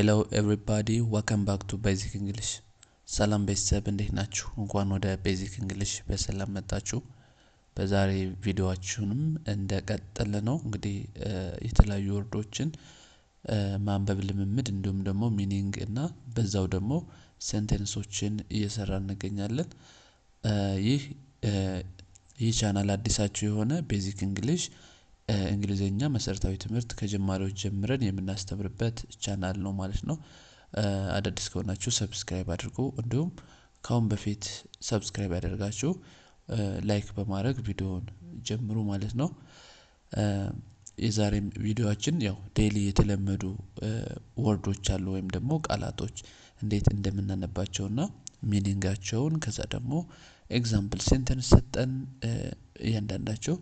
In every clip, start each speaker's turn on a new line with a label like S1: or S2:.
S1: Hello everybody, welcome back to Basic English. ሰላም ቤተሰብ እንዴት ናችሁ? እንኳን ወደ Basic English በሰላም መጣችሁ። በዛሬ ቪዲዮአችንም እንደቀጠለ ነው። እንግዲህ የተለያዩ ወርዶችን ማንበብ ልምምድ እንዲሁም ደግሞ ሚኒንግ እና በዛው ደግሞ ሴንቴንሶችን እየሰራን እንገኛለን። ይህ ቻናል አዲሳችሁ የሆነ Basic English እንግሊዘኛ መሰረታዊ ትምህርት ከጀማሪዎች ጀምረን የምናስተምርበት ቻናል ነው ማለት ነው። አዳዲስ ከሆናችሁ ሰብስክራይብ አድርጉ። እንዲሁም ካሁን በፊት ሰብስክራይብ ያደርጋችሁ ላይክ በማድረግ ቪዲዮውን ጀምሩ ማለት ነው። የዛሬም ቪዲዮአችን ያው ዴይሊ የተለመዱ ወርዶች አሉ ወይም ደግሞ ቃላቶች እንዴት እንደምናነባቸውና ሚኒንጋቸውን ከዛ ደግሞ ኤግዛምፕል ሴንተንስ ሰጠን እያንዳንዳቸው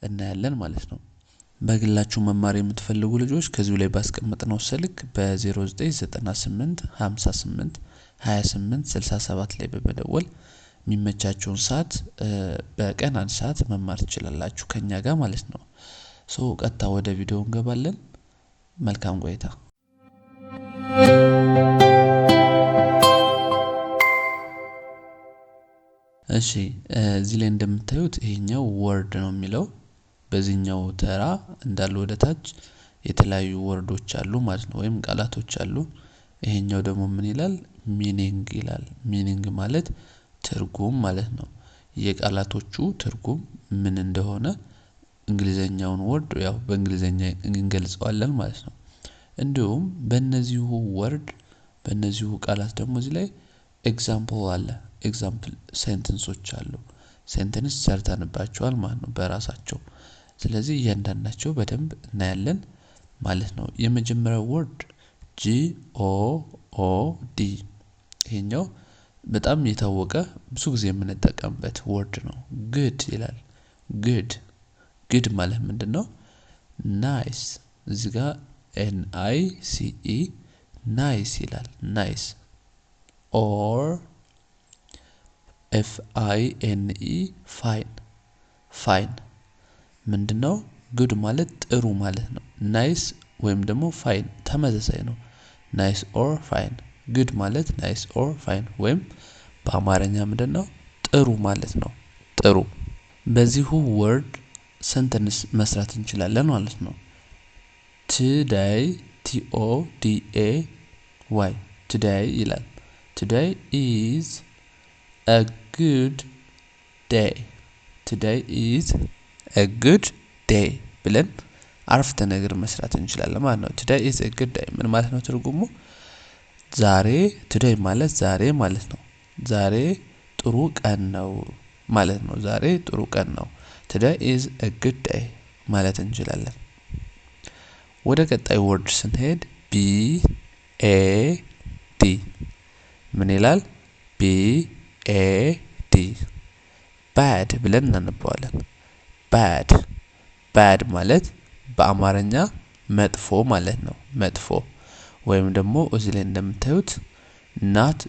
S1: እናያለን ማለት ነው። በግላችሁ መማር የምትፈልጉ ልጆች ከዚሁ ላይ ባስቀመጥነው ስልክ በ0998 58 28 67 ላይ በመደወል የሚመቻችሁን ሰዓት በቀን አንድ ሰዓት መማር ትችላላችሁ ከኛ ጋር ማለት ነው። ቀጥታ ወደ ቪዲዮ እንገባለን። መልካም ቆይታ። እሺ እዚህ ላይ እንደምታዩት ይሄኛው ወርድ ነው የሚለው በዚህኛው ተራ እንዳለ ወደ ታች የተለያዩ ወርዶች አሉ ማለት ነው ወይም ቃላቶች አሉ። ይሄኛው ደግሞ ምን ይላል? ሚኒንግ ይላል። ሚኒንግ ማለት ትርጉም ማለት ነው። የቃላቶቹ ትርጉም ምን እንደሆነ እንግሊዘኛውን ወርድ ያው በእንግሊዘኛ እንገልጸዋለን ማለት ነው። እንዲሁም በእነዚሁ ወርድ በእነዚሁ ቃላት ደግሞ እዚህ ላይ ኤግዛምፕል አለ። ኤግዛምፕል ሴንተንሶች አሉ። ሴንተንስ ሰርተንባቸዋል ማለት ነው በራሳቸው። ስለዚህ እያንዳንዳቸው በደንብ እናያለን ማለት ነው። የመጀመሪያው ወርድ GOOD ይሄኛው በጣም የታወቀ ብዙ ጊዜ የምንጠቀምበት ወርድ ነው። good ይላል። good ማለት ምንድነው? ናይስ እዚህ ጋር NICE ናይስ ይላል። ናይስ or FINE ፋይን ምንድነው? good ማለት ጥሩ ማለት ነው። ናይስ ወይም ደግሞ ፋይን ተመሳሳይ ነው። ናይስ or ፋይን good ማለት ናይስ or ፋይን ወይም በአማርኛ ምንድነው? ጥሩ ማለት ነው። ጥሩ በዚሁ ወርድ ሴንተንስ መስራት እንችላለን ማለት ነው። today today ይላል። today is a good day. today is a good day ብለን አረፍተ ነገር መስራት እንችላለን ማለት ነው። today is a good day ምን ማለት ነው ትርጉሙ? ዛሬ today ማለት ዛሬ ማለት ነው። ዛሬ ጥሩ ቀን ነው ማለት ነው። ዛሬ ጥሩ ቀን ነው። today is a good day ማለት እንችላለን። ወደ ቀጣይ ወርድ ስንሄድ BAD ምን ይላል? BAD bad ብለን እናነባዋለን። bad ማለት በአማርኛ መጥፎ ማለት ነው። መጥፎ ወይም ደግሞ እዚህ ላይ እንደምታዩት not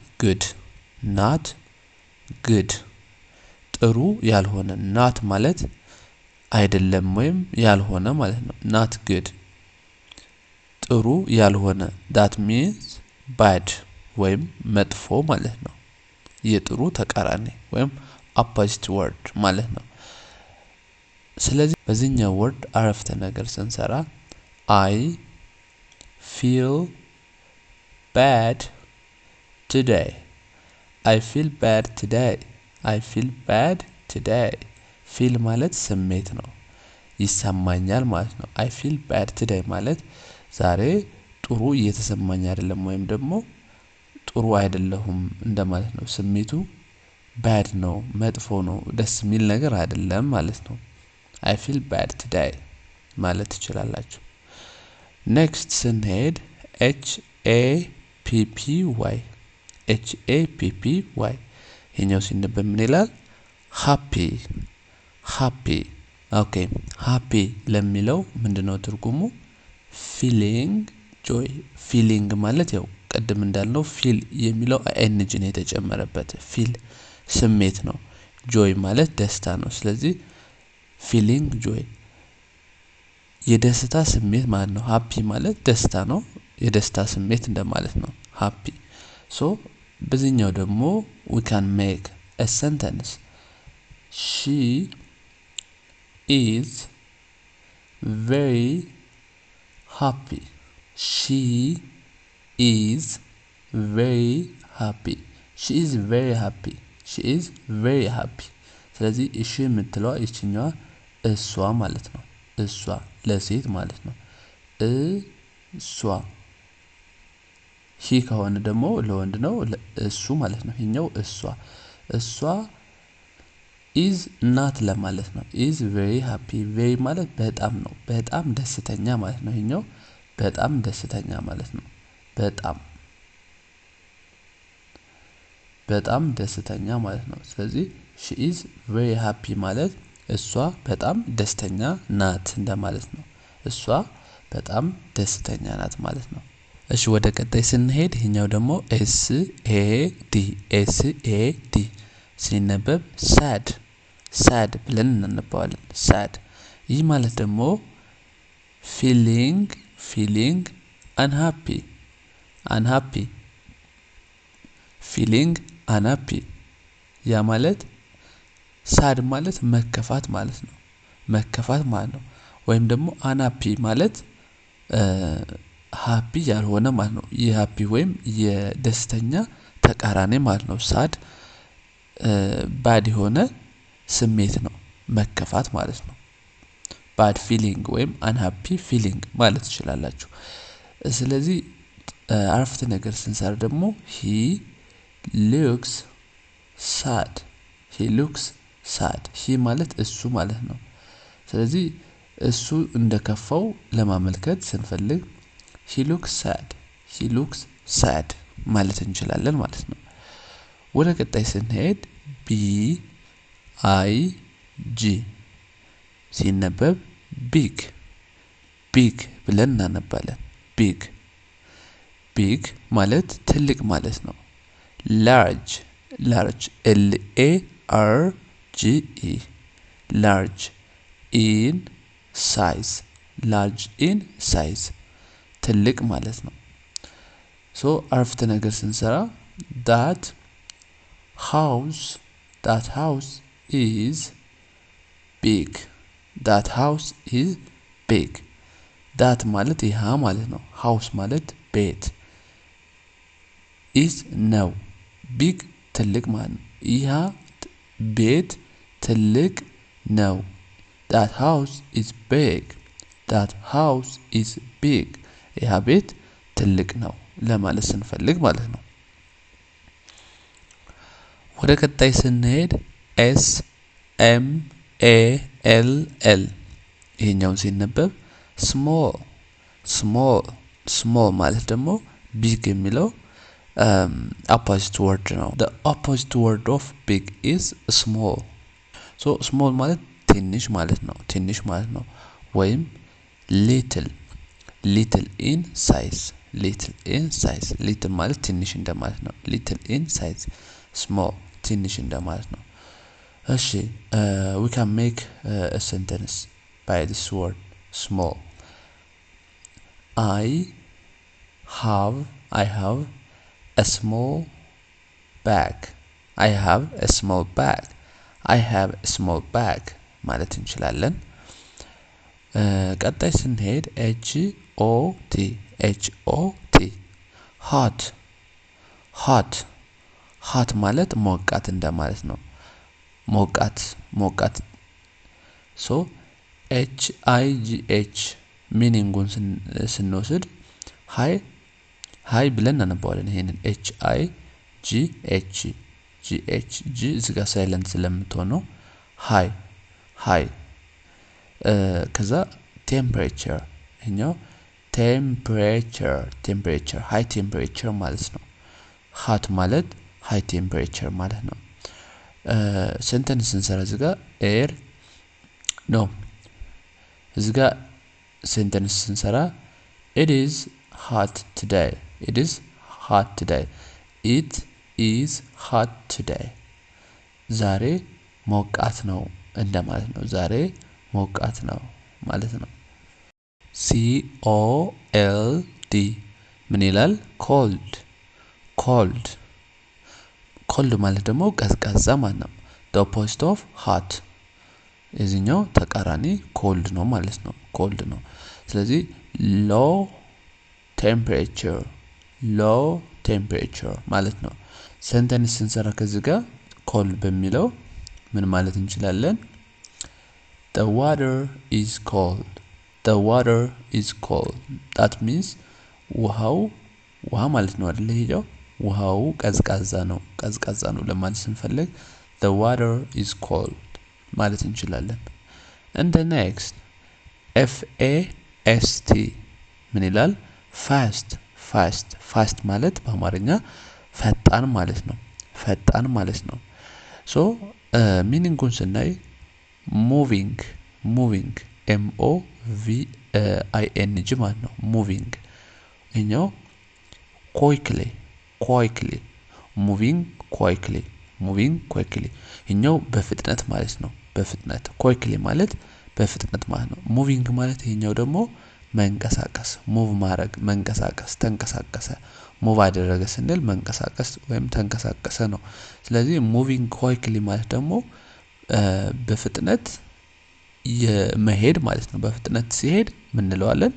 S1: good ጥሩ ያልሆነ not ማለት አይደለም ወይም ያልሆነ ማለት ነው። not good ጥሩ ያልሆነ that means bad ወይም መጥፎ ማለት ነው። የጥሩ ተቃራኒ ወይም opposite word ማለት ነው። ስለዚህ በዚህኛው ወርድ አረፍተ ነገር ስንሰራ I feel bad today. I feel bad today. feel ማለት ስሜት ነው። ይሰማኛል ማለት ነው። I feel bad today ማለት ዛሬ ጥሩ እየተሰማኝ አይደለም ወይም ደግሞ ጥሩ አይደለሁም እንደማለት ነው። ስሜቱ bad ነው፣ መጥፎ ነው፣ ደስ የሚል ነገር አይደለም ማለት ነው። I feel bad today ማለት ትችላላችሁ። next ስንሄድ HAPPY ይሄኛው ሲነበብ ምን ይላል? happy ኦኬ happy ለሚለው ምንድነው ትርጉሙ? feeling ማለት ያው ቀደም እንዳልነው feel የሚለው ing ነው የተጨመረበት። feel ስሜት ነው። joy ማለት ደስታ ነው። ስለዚህ feeling joy የደስታ ስሜት ማለት ነው። happy ማለት ደስታ ነው። የደስታ ስሜት እንደማለት ነው happy so በዚህኛው ደግሞ we can make a sentence she is very happy she is very happy she is very happy she is very happy ስለዚህ እሺ የምትለዋ እቺኛዋ እሷ ማለት ነው እሷ ለሴት ማለት ነው እሷ ሂ ከሆነ ደግሞ ለወንድ ነው እሱ ማለት ነው ይሄኛው እሷ is not ለማለት ነው is very happy very ማለት በጣም ነው በጣም ደስተኛ ማለት ነው ይሄኛው በጣም ደስተኛ ማለት ነው በጣም ደስተኛ ማለት ነው ስለዚህ she is very happy ማለት እሷ በጣም ደስተኛ ናት እንደማለት ነው እሷ በጣም ደስተኛ ናት ማለት ነው እሺ ወደ ቀጣይ ስንሄድ ይሄኛው ደግሞ SAD ሲነበብ sad ብለን እናነባዋለን sad ይህ ማለት ደግሞ feeling unhappy feeling unhappy ያ ማለት sad ማለት መከፋት ማለት ነው ወይም ደግሞ unhappy ማለት happy ያልሆነ ማለት ነው የhappy ወይም የደስተኛ ተቃራኒ ማለት ነው sad bad የሆነ ስሜት ነው መከፋት ማለት ነው bad feeling ወይም unhappy feeling ማለት ትችላላችሁ ስለዚህ አረፍተ ነገር ስንሰራ ደግሞ he looks sad he ማለት እሱ ማለት ነው ስለዚህ እሱ እንደከፋው ለማመልከት ስንፈልግ he looks sad ማለት እንችላለን ማለት ነው ወደ ቀጣይ ስንሄድ big ሲነበብ big ብለን እናነባለን big ማለት ትልቅ ማለት ነው large large in size ትልቅ ማለት ነው so አረፍተ ነገር ስንሰራ that house is big that ማለት ይሃ ማለት ነው house ማለት ቤት is ነው big ትልቅ ማለት ነው ይሃ ቤት ትልቅ ነው that house is big ይሃ ቤት ትልቅ ነው ለማለት ስንፈልግ ማለት ነው ወደ ቀጣይ ስንሄድ SMALL ይሄኛው ሲነበብ small ማለት ደግሞ big የሚለው opposite word ነው the opposite word of big is small so small ማለት ትንሽ ማለት ነው ወይም little in size little ማለት ትንሽ እንደማለት ነው little in size small ትንሽ እንደማለት ነው እሺ we can make a sentence by this word small I have a small bag ማለት እንችላለን ቀጣይ ስንሄድ hot ማለት ሞቃት እንደማለት ነው ሞቃት so HIGH ሚኒንጉን ስንወስድ ሃይ ብለን እናነባዋለን ይሄንን HIGH እዚጋ ሳይለንት ስለምትሆነው ሃይ ከዛ ቴምፕሬቸር እኛው ቴምፕሬቸር ሃይ ቴምፕሬቸር ማለት ነው hot ማለት ሃይ ቴምፕሬቸር ማለት ነው ሴንተንስ ስንሰራ እዚጋ ሴንተንስ ስንሰራ it is hot today it is hot today ዛሬ ሞቃት ነው እንደማለት ነው ዛሬ ሞቃት ነው ማለት ነው COLD ምን ይላል? ኮልድ ኮልድ ኮልድ ማለት ደግሞ ቀዝቃዛ ማለት ነው። the opposite of hot የዚህኛው ተቃራኒ ኮልድ ነው ማለት ነው። ኮልድ ነው። ስለዚህ low temperature ማለት ነው። ሰንተንስ ስንሰራ ከዚህ ጋር ኮልድ በሚለው ምን ማለት እንችላለን? the water is cold that means ውሃ ማለት ነው አይደል? ይሄው ውሃው ቀዝቃዛ ነው ለማለት ስንፈልግ the water is cold ማለት እንችላለን። and the next fast ምን ይላል? fast ማለት በአማርኛ ፈጣን ማለት ነው። so ሚኒንጉን ስናይ moving moving ማለት ነው። moving እኛው quickly moving quickly እኛው በፍጥነት ማለት ነው። በፍጥነት quickly ማለት በፍጥነት ማለት ነው። moving ማለት ይሄኛው ደግሞ መንቀሳቀስ ሙቭ ማድረግ መንቀሳቀስ ተንቀሳቀሰ ሙቭ አደረገ ስንል መንቀሳቀስ ወይም ተንቀሳቀሰ ነው። ስለዚህ moving quickly ማለት ደግሞ በፍጥነት የመሄድ ማለት ነው። በፍጥነት ሲሄድ ምን እንለዋለን?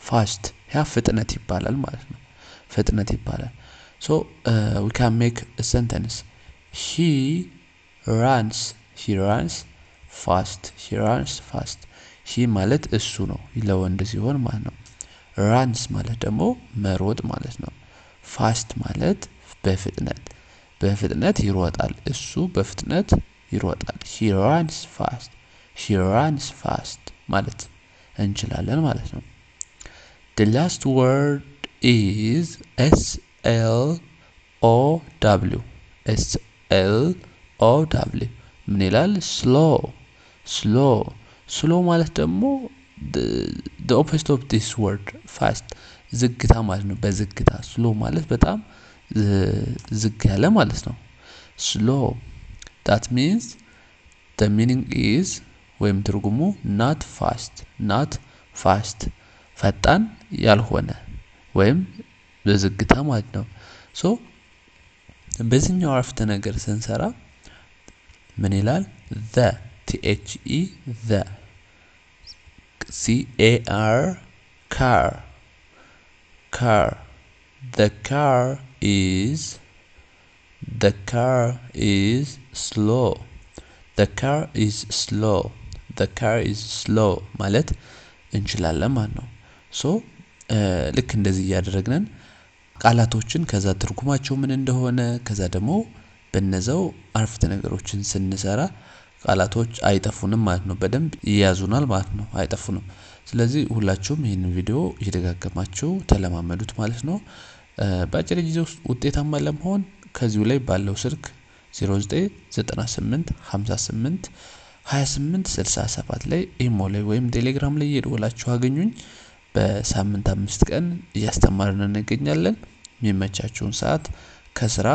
S1: ፋስት ያ ፍጥነት ይባላል ማለት ነው። ፍጥነት ይባላል። so we can make a sentence he runs fast he ማለት እሱ ነው ለወንድ ሲሆን ማለት ነው። runs ማለት ደግሞ መሮጥ ማለት ነው። ፋስት ማለት በፍጥነት ይሮጣል። እሱ በፍጥነት ይሮጣል። he runs fast ማለት እንችላለን ማለት ነው። the last word is slow ምን ይላል? slow ማለት ደግሞ the opposite of this word fast ዝግታ ማለት ነው። በዝግታ slow ማለት በጣም ዝግ ያለ ማለት ነው። slow that means the meaning is ወይም ትርጉሙ not fast ፈጣን ያልሆነ ወይም በዝግታ ማለት ነው። so በዚህኛው አረፍተ ነገር ስንሰራ ምን ይላል? the car the car is slow ማለት እንችላለን ማለት ነው። so ልክ እንደዚህ እያደረግን ቃላቶችን ከዛ ትርጉማቸው ምን እንደሆነ ከዛ ደግሞ በነዛው አረፍተ ነገሮችን ስንሰራ ቃላቶች አይጠፉንም ማለት ነው። በደንብ ይያዙናል ማለት ነው። አይጠፉንም። ስለዚህ ሁላችሁም ይሄንን ቪዲዮ እየደጋገማችሁ ተለማመዱት ማለት ነው። በአጭር ጊዜ ውስጥ ውጤታማ ለመሆን ከዚሁ ላይ ባለው ስልክ 0998 58 28 67 ላይ ኢሞ ላይ ወይም ቴሌግራም ላይ እየደወላችሁ አገኙኝ። በሳምንት 5 ቀን እያስተማርን እንገኛለን። የሚመቻችሁን ሰዓት ከስራ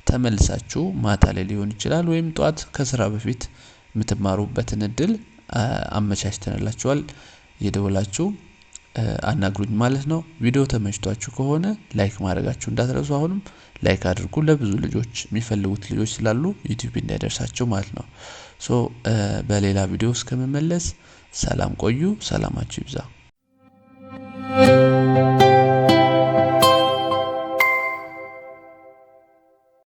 S1: ተመልሳችሁ ማታ ላይ ሊሆን ይችላል ወይም ጧት ከስራ በፊት የምትማሩበትን እድል አመቻችተንላችኋል። እየደወላችሁ አናግሩኝ ማለት ነው። ቪዲዮ ተመችቷችሁ ከሆነ ላይክ ማድረጋችሁ እንዳትረሱ። አሁንም ላይክ አድርጉ። ለብዙ ልጆች የሚፈልጉት ልጆች ስላሉ ዩቲዩብ እንዲያደርሳቸው ማለት ነው። ሶ በሌላ ቪዲዮ እስከመመለስ ሰላም ቆዩ። ሰላማችሁ ይብዛ።